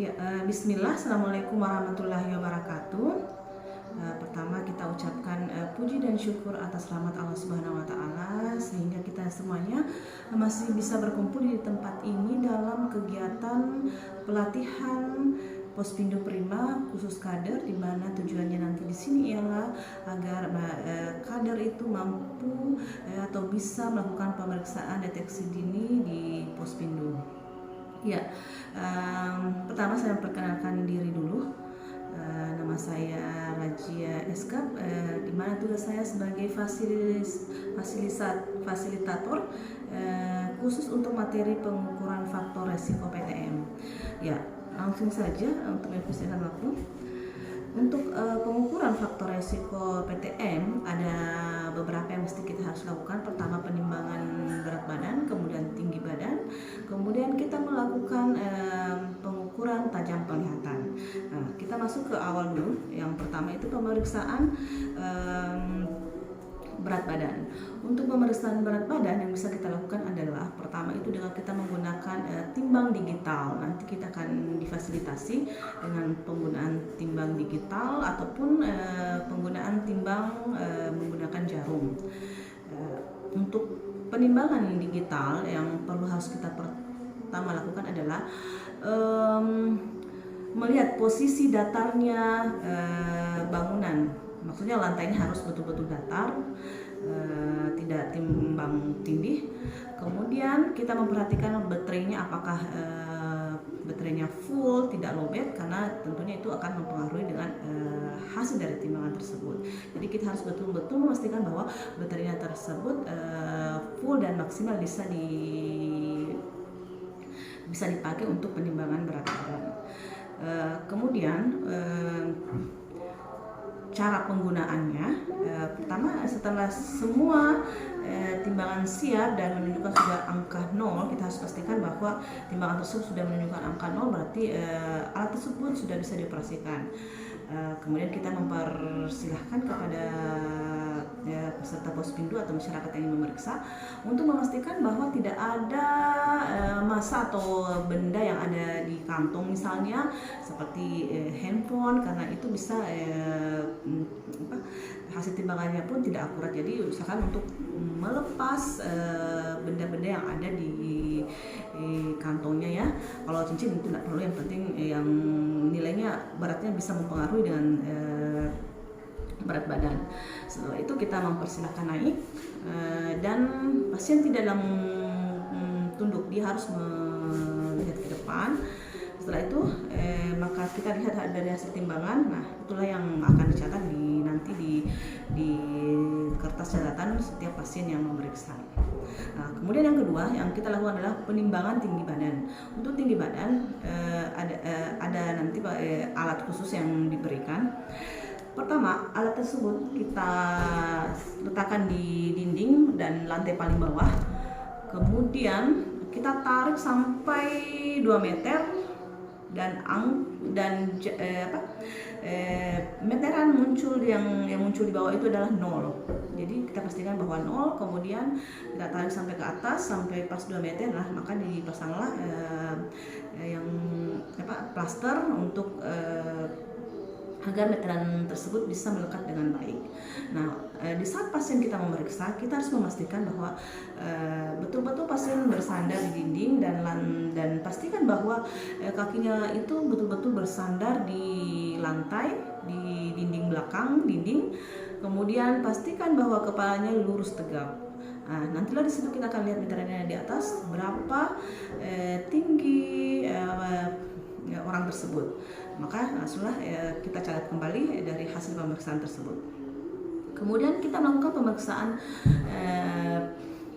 Ya, Bismillah, Assalamualaikum warahmatullahi wabarakatuh. Pertama kita ucapkan puji dan syukur atas rahmat Allah Subhanahu wa Ta'ala, sehingga kita semuanya masih bisa berkumpul di tempat ini dalam kegiatan pelatihan Pospindo Prima khusus kader, di mana tujuannya nanti di sini ialah agar kader itu mampu atau bisa melakukan pemeriksaan deteksi dini di Pospindo. Ya, pertama saya perkenalkan diri dulu. Nama saya Rajia Eskap, di mana tugas saya sebagai fasilitator khusus untuk materi pengukuran faktor resiko PTM. Ya, langsung saja untuk mempersiapkan waktu. Untuk pengukuran faktor resiko PTM ada beberapa yang mesti kita harus lakukan. Pertama, penimbangan berat badan, kemudian tinggi badan, kemudian kita melakukan pengukuran tajam penglihatan. Nah, kita masuk ke awal dulu. Yang pertama itu pemeriksaan berat badan. Untuk pemeriksaan berat badan yang bisa kita lakukan adalah pertama itu dengan kita menggunakan timbang digital. Nanti kita akan difasilitasi dengan penggunaan timbang digital ataupun penggunaan timbang menggunakan jarum. Untuk penimbangan digital yang harus kita pertama lakukan adalah melihat posisi datarnya bangunan. Maksudnya lantainya harus betul-betul datar, tidak timbang tindih. Kemudian kita memperhatikan baterainya, apakah baterainya full, tidak lowbat, karena tentunya itu akan mempengaruhi dengan hasil dari timbangan tersebut. Jadi kita harus betul-betul memastikan bahwa baterainya tersebut full dan maksimal bisa dipakai untuk penimbangan berat badan. Kemudian cara penggunaannya, pertama setelah semua timbangan siap dan menunjukkan sudah angka 0, kita harus pastikan bahwa timbangan tersebut sudah menunjukkan angka 0, berarti alat tersebut sudah bisa dioperasikan. Kemudian kita mempersilahkan kepada peserta Pospindo atau masyarakat yang ingin memeriksa untuk memastikan bahwa tidak ada massa atau benda yang ada di kantong, misalnya seperti handphone, karena itu bisa hasil timbangannya pun tidak akurat. Jadi usahakan untuk melepas benda-benda yang ada di kantongnya ya. Kalau cincin itu tidak perlu, yang penting yang nilainya beratnya bisa mempengaruhi dengan berat badan. Setelah itu kita mempersilahkan naik dan pasien tidak dalam tunduk, dia harus melihat ke depan. Setelah itu maka kita lihat dari hasil timbangan. Nah, itulah yang akan dicatat nanti di kertas catatan setiap pasien yang memeriksa. Nah, kemudian yang kedua yang kita lakukan adalah penimbangan tinggi badan. Untuk tinggi badan ada nanti alat khusus yang diberikan. Pertama, alat tersebut kita letakkan di dinding dan lantai paling bawah. Kemudian kita tarik sampai 2 meter dan meteran muncul yang muncul di bawah itu adalah 0. Jadi kita pastikan bahwa 0, kemudian kita tarik sampai ke atas sampai pas 2 meter. Nah, maka dipasanglah plaster untuk agar meteran tersebut bisa melekat dengan baik. Nah, di saat pasien kita memeriksa, kita harus memastikan bahwa betul-betul pasien bersandar di dinding dan pastikan bahwa kakinya itu betul-betul bersandar di lantai, di dinding belakang dinding. Kemudian pastikan bahwa kepalanya lurus tegap. Nah, nantilah di situ kita akan lihat meterannya di atas berapa tinggi orang tersebut. Maka langsunglah kita catat kembali dari hasil pemeriksaan tersebut. Kemudian kita melakukan pemeriksaan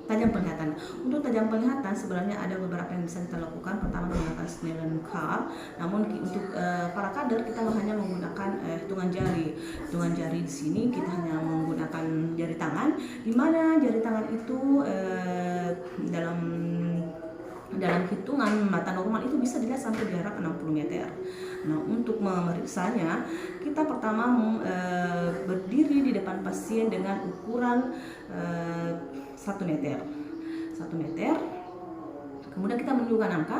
tajam penglihatan. Untuk tajam penglihatan sebenarnya ada beberapa yang bisa kita lakukan. Pertama, menggunakan Snellen car. Namun untuk para kader kita hanya menggunakan hitungan jari. Hitungan jari di sini kita hanya menggunakan jari tangan, di mana jari tangan itu dalam hitungan mata normal itu bisa dilihat sampai jarak 60 meter. Nah, untuk memeriksanya, kita pertama berdiri di depan pasien dengan ukuran 1 meter. 1 meter. Kemudian kita menunjukkan angka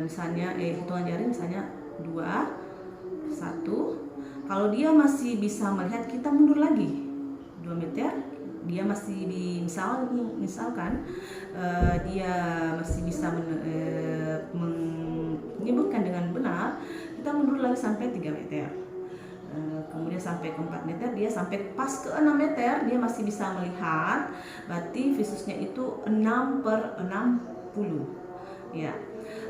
misalnya hitungan jari misalnya 2, 1. Kalau dia masih bisa melihat, kita mundur lagi 2 meter. Dia masih misalkan dia masih bisa menyebutkan dengan benar, kita mundur lagi sampai 3 meter. Kemudian sampai ke 4 meter, dia sampai pas ke 6 meter dia masih bisa melihat, berarti visusnya itu 6/60 ya.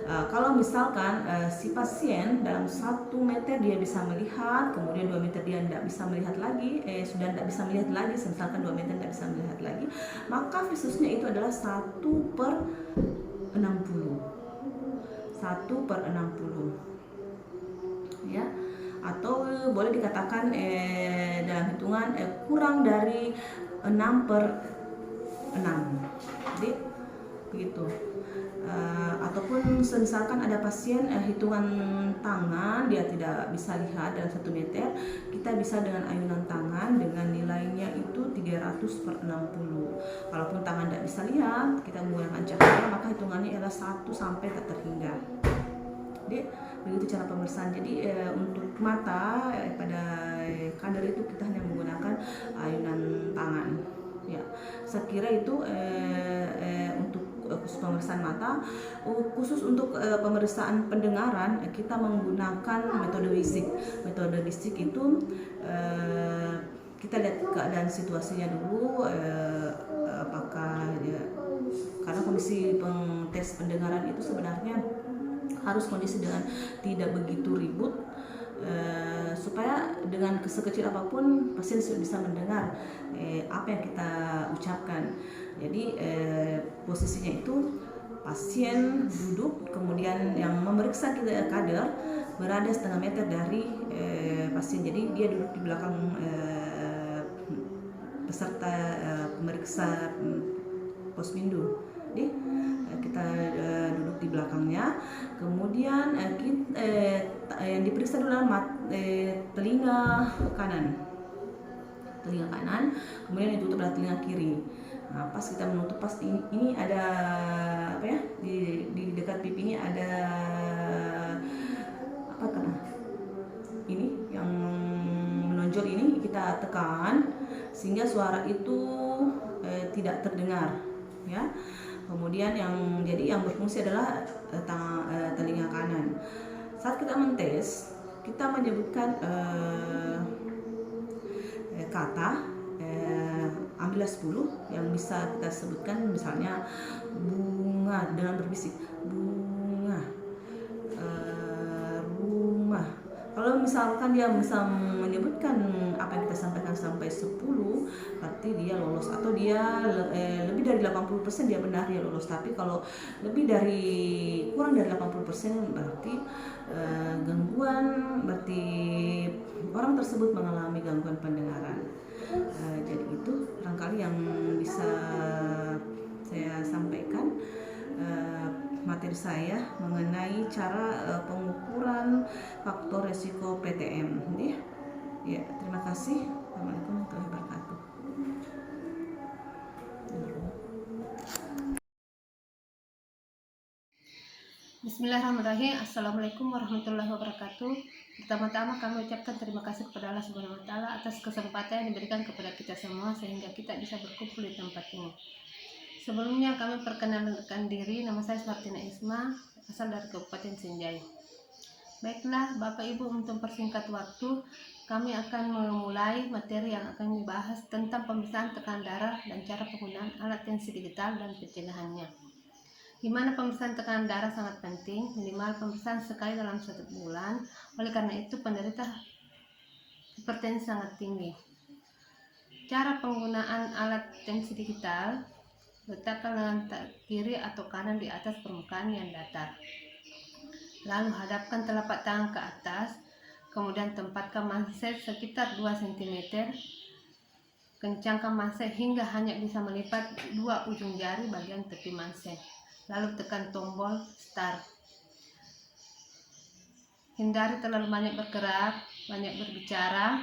Kalau misalkan si pasien dalam 1 meter dia bisa melihat, kemudian 2 meter dia tidak bisa melihat lagi, sudah tidak bisa melihat lagi, misalkan 2 meter tidak bisa melihat lagi, maka visusnya itu adalah 1/60, 1/60 ya. Atau boleh dikatakan dalam hitungan kurang dari 6/6. Jadi begitu. Ataupun misalkan ada pasien hitungan tangan dia tidak bisa lihat dalam 1 meter, kita bisa dengan ayunan tangan dengan nilainya itu 300/60. Kalaupun tangan tidak bisa lihat, kita menggunakan cahaya, maka hitungannya adalah 1 sampai tak terhingga. Jadi begitu cara pemeriksaan. Jadi untuk mata pada kadar itu kita hanya menggunakan ayunan tangan ya. Saya kira itu untuk khusus pemeriksaan mata. Khusus untuk pemeriksaan pendengaran kita menggunakan metode WISIK. Metode WISIK itu kita lihat keadaan situasinya dulu, apakah ya, karena kondisi tes pendengaran itu sebenarnya harus kondisi dengan tidak begitu ribut, supaya dengan sekecil apapun pasien bisa mendengar apa yang kita ucapkan. Jadi posisinya itu pasien duduk, kemudian yang memeriksa kita kader berada setengah meter dari pasien. Jadi dia duduk di belakang peserta pemeriksa posmindu. Jadi kita duduk di belakangnya, kemudian yang diperiksa dulu adalah telinga kanan, kemudian ditutup adalah telinga kiri. Nah, pas kita menutup, pas ini ada apa ya, di dekat pipinya ada apa karena ini yang menonjol, ini kita tekan sehingga suara itu tidak terdengar ya. Kemudian yang berfungsi adalah telinga kanan. Saat kita mentes, kita menyebutkan kata, ambillah 10 yang bisa kita sebutkan, misalnya bunga dengan berbisik, bunga, rumah. Kalau misalkan dia bisa menyebutkan apa yang kita sampaikan sampai 10, berarti dia lolos. Atau dia lebih dari 80% dia benar, dia lolos. Tapi kalau kurang dari 80% berarti gangguan, berarti orang tersebut mengalami gangguan pendengaran. Jadi itu barangkali yang bisa saya sampaikan materi saya mengenai cara pengukuran faktor resiko PTM. Ya, terima kasih. Assalamualaikum warahmatullahi wabarakatuh. Bismillahirrahmanirrahim. Assalamualaikum warahmatullahi wabarakatuh. Pertama-tama kami ucapkan terima kasih kepada Allah Subhanahu wa Ta'ala atas kesempatan yang diberikan kepada kita semua sehingga kita bisa berkumpul di tempat ini. Sebelumnya kami perkenalkan diri, nama saya Martina Isma, asal dari Kabupaten Sinjai. Baiklah Bapak Ibu, untuk persingkat waktu, kami akan memulai materi yang akan dibahas tentang pemeriksaan tekanan darah dan cara penggunaan alat tensi digital dan pencegahannya. Di mana pemeriksaan tekanan darah sangat penting, minimal pemeriksaan sekali dalam 1 bulan. Oleh karena itu penderita hipertensi sangat tinggi. Cara penggunaan alat tensi digital: letakkan lengan kiri atau kanan di atas permukaan yang datar. Lalu hadapkan telapak tangan ke atas, kemudian tempatkan manset sekitar 2 cm. Kencangkan manset hingga hanya bisa melipat 2 ujung jari bagian tepi manset. Lalu tekan tombol start. Hindari terlalu banyak bergerak, banyak berbicara,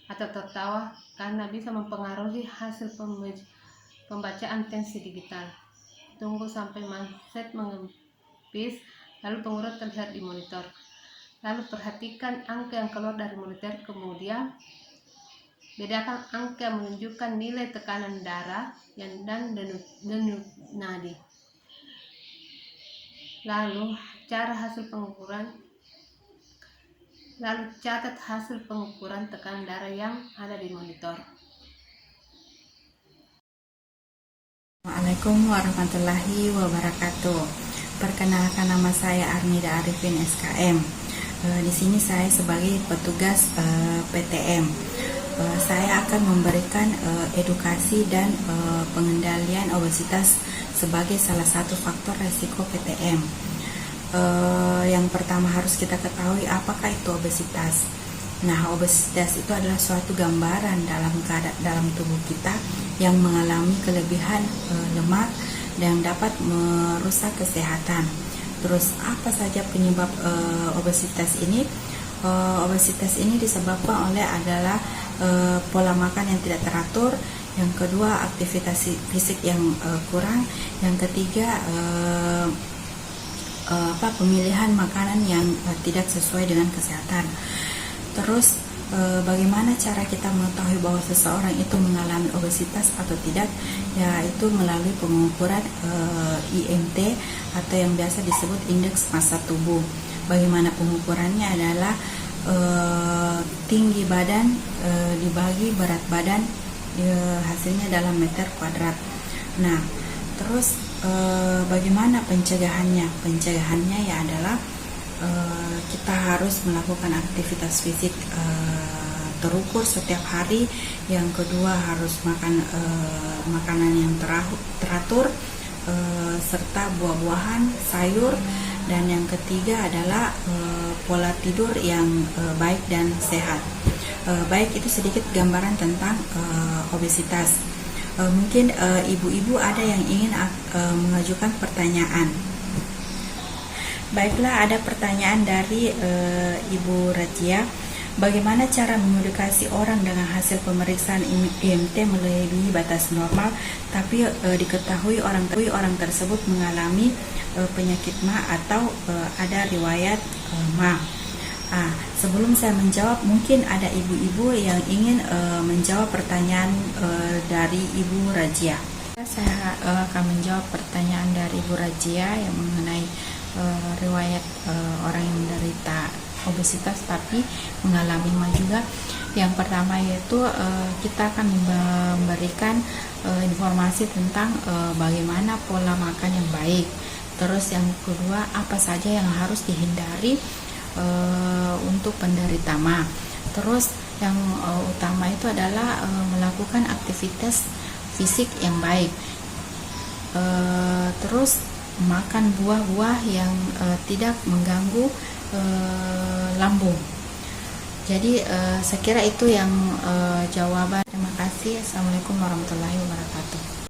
atau tertawa karena bisa mempengaruhi hasil pembacaan tensi digital. Tunggu sampai manset tipis, lalu pengurat terlihat di monitor. Lalu perhatikan angka yang keluar dari monitor, kemudian bedakan angka yang menunjukkan nilai tekanan darah dan denyut nadi. Lalu catat hasil pengukuran tekanan darah yang ada di monitor. Assalamualaikum warahmatullahi wabarakatuh. Perkenalkan, nama saya Arnida Arifin SKM. Di sini saya sebagai petugas PTM. Saya akan memberikan edukasi dan pengendalian obesitas sebagai salah satu faktor resiko PTM. Yang pertama harus kita ketahui apakah itu obesitas. Nah, obesitas itu adalah suatu gambaran dalam tubuh kita yang mengalami kelebihan lemak dan dapat merusak kesehatan. Terus apa saja penyebab obesitas ini? Obesitas ini disebabkan oleh adalah pola makan yang tidak teratur, yang kedua aktivitas fisik yang kurang, yang ketiga pemilihan makanan yang tidak sesuai dengan kesehatan. Terus bagaimana cara kita mengetahui bahwa seseorang itu mengalami obesitas atau tidak? Yaitu melalui pengukuran IMT atau yang biasa disebut indeks massa tubuh. Bagaimana pengukurannya adalah tinggi badan dibagi berat badan, hasilnya dalam meter kuadrat. Nah, terus bagaimana pencegahannya? Pencegahannya ya adalah kita harus melakukan aktivitas fisik terukur setiap hari. Yang kedua harus makan makanan yang teratur, serta buah-buahan, sayur. Dan yang ketiga adalah pola tidur yang baik dan sehat. Baik, itu sedikit gambaran tentang obesitas. Mungkin ibu-ibu ada yang ingin mengajukan pertanyaan. Baiklah, ada pertanyaan dari Ibu Rajia. Bagaimana cara memedikasi orang dengan hasil pemeriksaan IMT melebihi batas normal, tapi diketahui orang tersebut mengalami penyakit MA atau ada riwayat MA? Sebelum saya menjawab, mungkin ada ibu-ibu yang ingin menjawab pertanyaan dari Ibu Rajia. Saya akan menjawab pertanyaan dari Ibu Rajia yang mengenai riwayat orang yang menderita obesitas tapi mengalami MA juga. Yang pertama yaitu kita akan memberikan informasi tentang bagaimana pola makan yang baik. Terus yang kedua, apa saja yang harus dihindari untuk penderita MA. Terus yang utama itu adalah melakukan aktivitas fisik yang baik. Terus makan buah-buah yang tidak mengganggu lambung. Jadi saya kira itu yang jawaban. Terima kasih. Assalamualaikum warahmatullahi wabarakatuh.